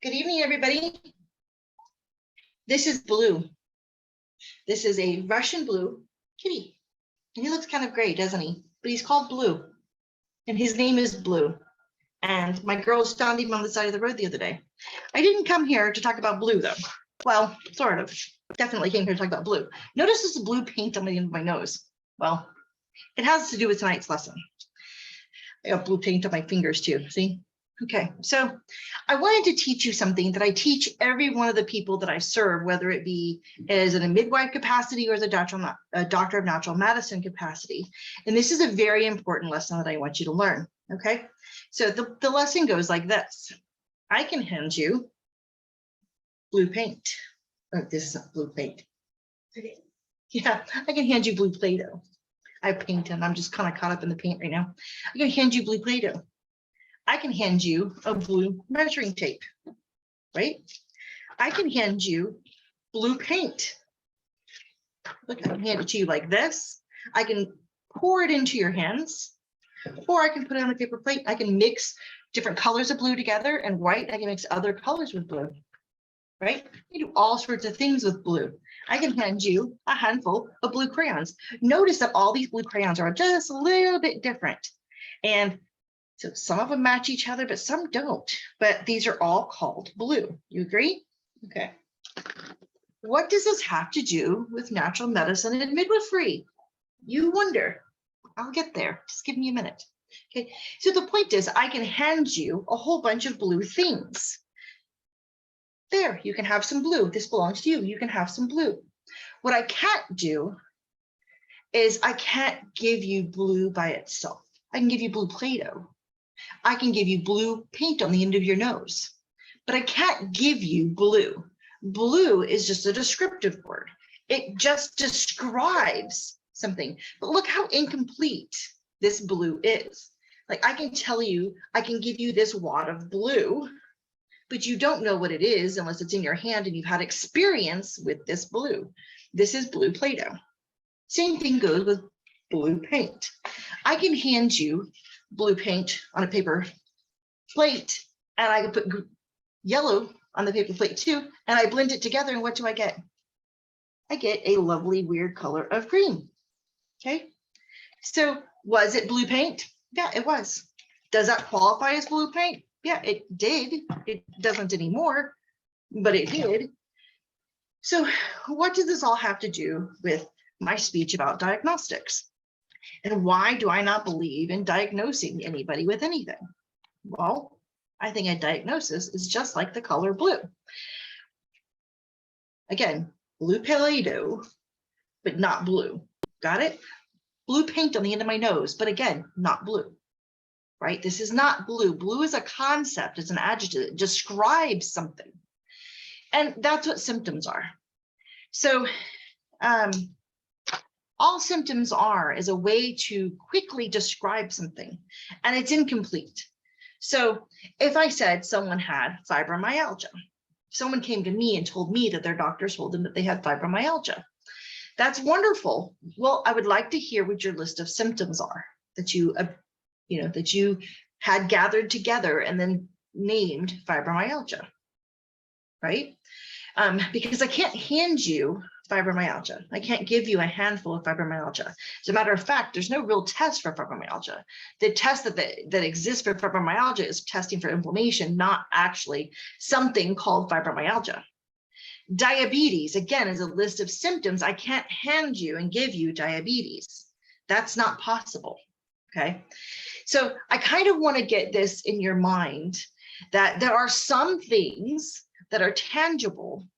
Good evening, everybody. This is Blue. This is a Russian blue kitty. And he looks kind of gray, doesn't he? But he's called Blue. And his name is Blue. And my girls found him on the side of the road the other day. I didn't come here to talk about Blue, though. Well, sort of. Definitely came here to talk about Blue. Notice this blue paint on the end of my nose. Well, it has to do with tonight's lesson. I got blue paint on my fingers, too. See? Okay, so I wanted to teach you something that I teach every one of the people that I serve, whether it be as in a midwife capacity or as a doctor of natural medicine capacity. And this is a very important lesson that I want you to learn, okay? So the lesson goes like this. I can hand you blue paint. Oh, this is not blue paint. Yeah, I can hand you blue Play-Doh. I have paint and I'm just kind of caught up in the paint right now. I can hand you blue Play-Doh. I can hand you a blue measuring tape, right? I can hand you blue paint. Look, I can hand it to you like this. I can pour it into your hands, or I can put it on a paper plate. I can mix different colors of blue together and white. I can mix other colors with blue, right? You do all sorts of things with blue. I can hand you a handful of blue crayons. Notice that all these blue crayons are just a little bit different. And so some of them match each other, but some don't. But these are all called blue. You agree? Okay. What does this have to do with natural medicine and midwifery? You wonder. I'll get there. Just give me a minute. Okay. So the point is, I can hand you a whole bunch of blue things. There, you can have some blue. This belongs to you. You can have some blue. What I can't do is I can't give you blue by itself. I can give you blue Play-Doh. I can give you blue paint on the end of your nose, but I can't give you blue. Blue is just a descriptive word. It just describes something, but look how incomplete this blue is. Like I can tell you, I can give you this wad of blue, but you don't know what it is unless it's in your hand and you've had experience with this blue. This is blue Play-Doh. Same thing goes with blue paint. I can hand you blue paint on a paper plate and I can put yellow on the paper plate too, and I blend it together, and what do I get? I get a lovely weird color of green. Okay, so was it blue paint? Yeah, it was. Does that qualify as blue paint? Yeah, it did. It doesn't anymore, but it did. So what does this all have to do with my speech about diagnostics? And why do I not believe in diagnosing anybody with anything? Well, I think a diagnosis is just like the color blue. Again, blue Play-Doh, but not blue. Got it? Blue paint on the end of my nose, but again, not blue, right? This is not blue. Blue is a concept. It's an adjective. It describes something. And that's what symptoms are. So, all symptoms are is a way to quickly describe something, and it's incomplete. So if I said someone had fibromyalgia, someone came to me and told me that their doctor told them that they had fibromyalgia. That's wonderful. Well, I would like to hear what your list of symptoms are that you had gathered together and then named fibromyalgia, right? Because I can't hand you fibromyalgia. I can't give you a handful of fibromyalgia. As a matter of fact, there's no real test for fibromyalgia. The test that exists for fibromyalgia is testing for inflammation, not actually something called fibromyalgia. Diabetes, again, is a list of symptoms. I can't hand you and give you diabetes. That's not possible, okay? So I kind of want to get this in your mind that there are some things that are tangible,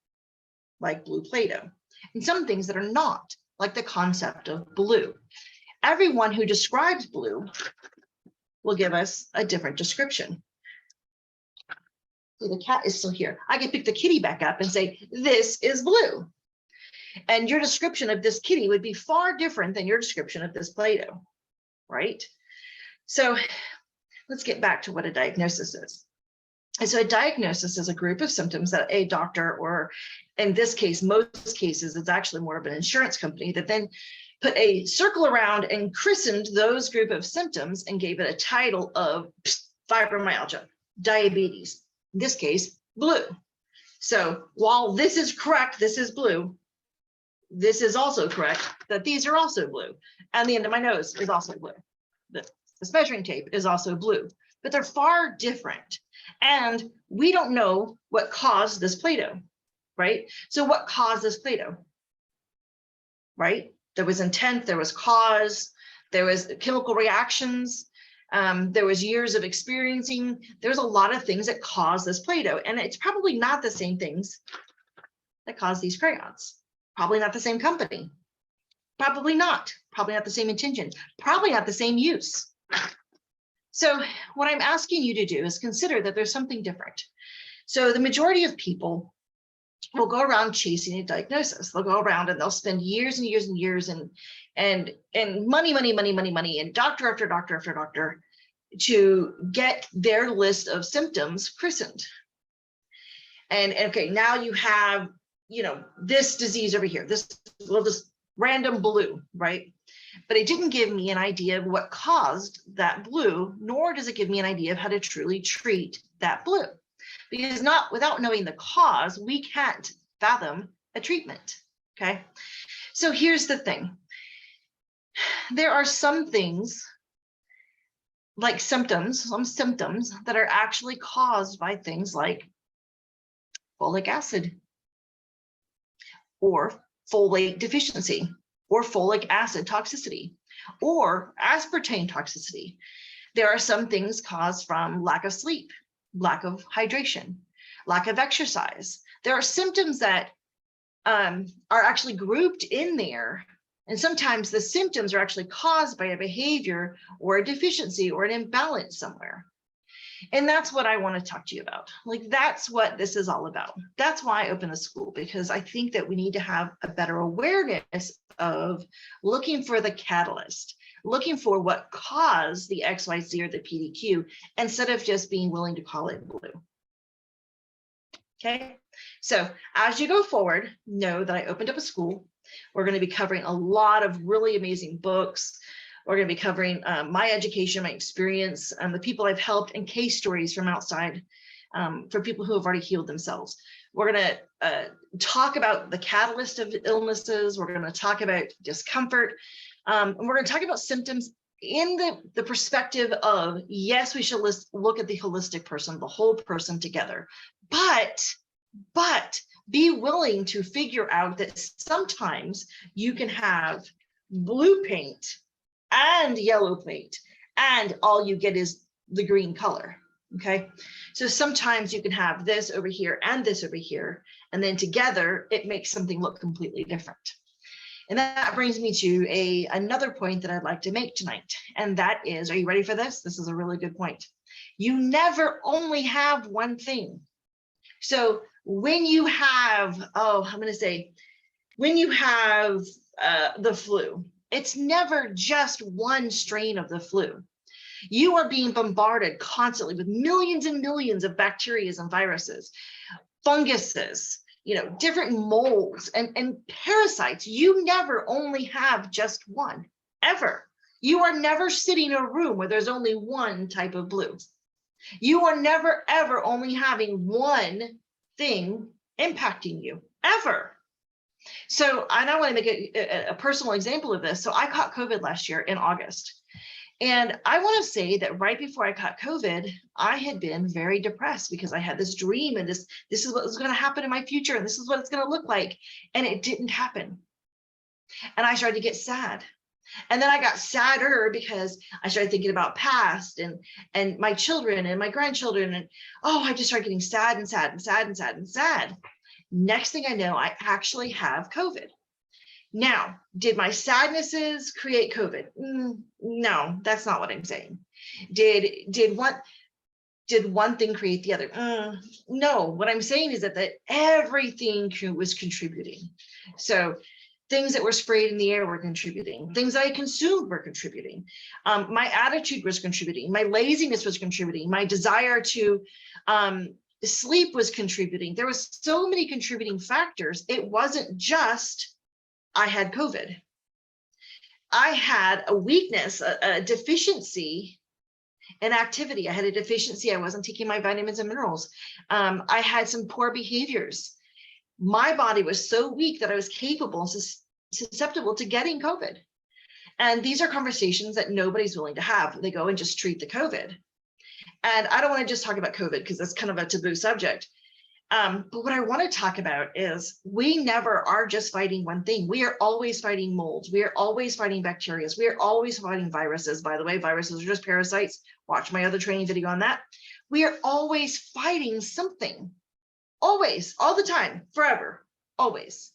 like blue Play-Doh, and some things that are not, like the concept of blue. Everyone who describes blue will give us a different description. So the cat is still here. I can pick the kitty back up and say, this is blue. And your description of this kitty would be far different than your description of this Play-Doh, right? So let's get back to what a diagnosis is. And so a diagnosis is a group of symptoms that a doctor, or in this case, most cases, it's actually more of an insurance company that then put a circle around and christened those group of symptoms and gave it a title of fibromyalgia, diabetes, in this case, blue. So while this is correct, this is blue, this is also correct, that these are also blue. And the end of my nose is also blue. This measuring tape is also blue, but they're far different. And we don't know what caused this Play-Doh, right? So what caused this Play-Doh, right? There was intent, there was cause, there was chemical reactions, there was years of experiencing. There's a lot of things that cause this Play-Doh, and it's probably not the same things that cause these crayons. Probably not the same company. Probably not the same intention. Probably not the same use. So what I'm asking you to do is consider that there's something different. So the majority of people will go around chasing a diagnosis. They'll go around and they'll spend years and years and years and money and doctor after doctor after doctor to get their list of symptoms christened. And okay, now you have, you know, this disease over here, this random blue, right? But it didn't give me an idea of what caused that blue, nor does it give me an idea of how to truly treat that blue. Because without knowing the cause, we can't fathom a treatment, okay? So here's the thing. There are some things, like some symptoms that are actually caused by things like folic acid, or folate deficiency, or folic acid toxicity, or aspartame toxicity. There are some things caused from lack of sleep, lack of hydration, lack of exercise. There are symptoms that are actually grouped in there. And sometimes the symptoms are actually caused by a behavior or a deficiency or an imbalance somewhere. And that's what I want to talk to you about. Like, that's what this is all about. That's why I opened the school, because I think that we need to have a better awareness of looking for the catalyst, looking for what caused the XYZ or the PDQ, instead of just being willing to call it blue. Okay, so as you go forward, know that I opened up a school. We're going to be covering a lot of really amazing books. We're going to be covering my education, my experience, the people I've helped, and case stories from outside for people who have already healed themselves. We're going to talk about the catalyst of illnesses. We're going to talk about discomfort. And we're going to talk about symptoms in the perspective of, yes, we should look at the holistic person, the whole person together. But be willing to figure out that sometimes you can have blue paint and yellow paint, and all you get is the green color. Okay, so sometimes you can have this over here and this over here, and then together it makes something look completely different. And that brings me to another point that I'd like to make tonight, and that is, are you ready for this? This is a really good point. You never only have one thing. So when you have, when you have the flu, it's never just one strain of the flu. You are being bombarded constantly with millions and millions of bacteria and viruses, funguses, different molds and parasites. You never only have just one, ever. You are never sitting in a room where there's only one type of blue. You are never, ever only having one thing impacting you, ever. So I now want to make a personal example of this. So I caught COVID last year in August. And I want to say that right before I caught COVID, I had been very depressed because I had this dream and this is what was going to happen in my future. And this is what it's going to look like. And it didn't happen. And I started to get sad. And then I got sadder because I started thinking about past and my children and my grandchildren. And I just started getting sad and sad and sad and sad and sad. Next thing I know, I actually have COVID. Now, did my sadnesses create COVID? No, that's not what I'm saying. Did one thing create the other? No, what I'm saying is that everything was contributing. So things that were sprayed in the air were contributing. Things I consumed were contributing. My attitude was contributing. My laziness was contributing. My desire to sleep was contributing. There was so many contributing factors. It wasn't just I had COVID. I had a weakness, a deficiency Inactivity. I had a deficiency. I wasn't taking my vitamins and minerals. I had some poor behaviors. My body was so weak that I was capable and susceptible to getting COVID. And these are conversations that nobody's willing to have. They go and just treat the COVID. And I don't want to just talk about COVID because that's kind of a taboo subject. But what I want to talk about is we never are just fighting one thing. We are always fighting molds. We are always fighting bacteria. We are always fighting viruses. By the way, viruses are just parasites. Watch my other training video on that. We are always fighting something. Always, all the time, forever, always.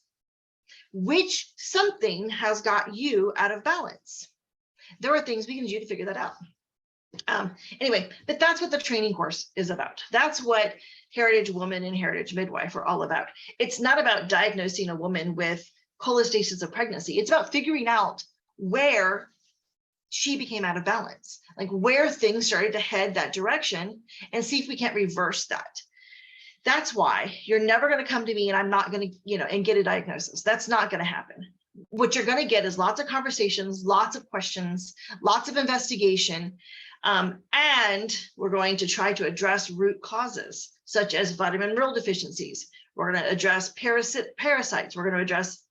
Which something has got you out of balance. There are things we can do to figure that out. Anyway, but that's what the training course is about. That's what Heritage Woman and Heritage Midwife are all about. It's not about diagnosing a woman with cholestasis of pregnancy. It's about figuring out where she became out of balance, like where things started to head that direction, and see if we can't reverse that. That's why you're never going to come to me and I'm not going to, and get a diagnosis. That's not going to happen. What you're going to get is lots of conversations, lots of questions, lots of investigation. And we're going to try to address root causes, such as vitamin mineral deficiencies. We're going to address parasites. We're going to address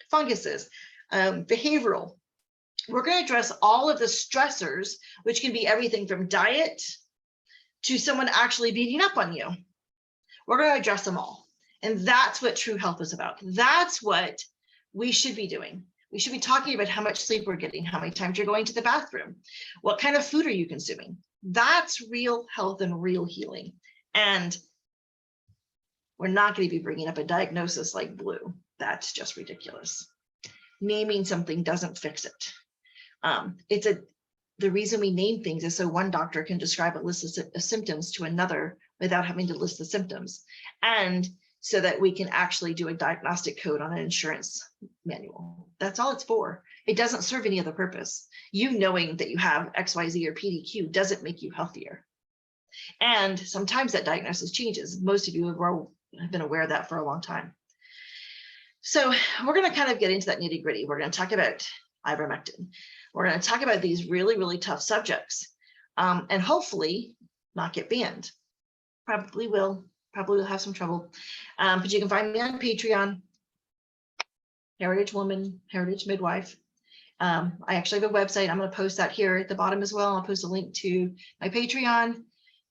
funguses, behavioral. We're going to address all of the stressors, which can be everything from diet to someone actually beating up on you. We're going to address them all. And that's what true health is about. That's what we should be doing. We should be talking about how much sleep we're getting, how many times you're going to the bathroom, what kind of food are you consuming. That's real health and real healing. And we're not going to be bringing up a diagnosis like blue. That's just ridiculous. Naming something doesn't fix it. The reason we name things is so one doctor can describe a list of symptoms to another without having to list the symptoms, and so that we can actually do a diagnostic code on an insurance manual. That's all it's for. It doesn't serve any other purpose. You knowing that you have XYZ or PDQ doesn't make you healthier. And sometimes that diagnosis changes. Most of you have been aware of that for a long time. So we're going to kind of get into that nitty gritty. We're going to talk about ivermectin. We're going to talk about these really, really tough subjects, and hopefully not get banned. Probably will have some trouble. But you can find me on Patreon, Heritage Woman, Heritage Midwife. I actually have a website. I'm going to post that here at the bottom as well. I'll post a link to my Patreon.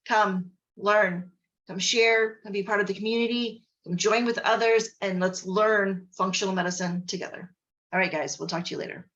Come learn, come share, come be part of the community, come join with others, and let's learn functional medicine together. All right, guys, we'll talk to you later.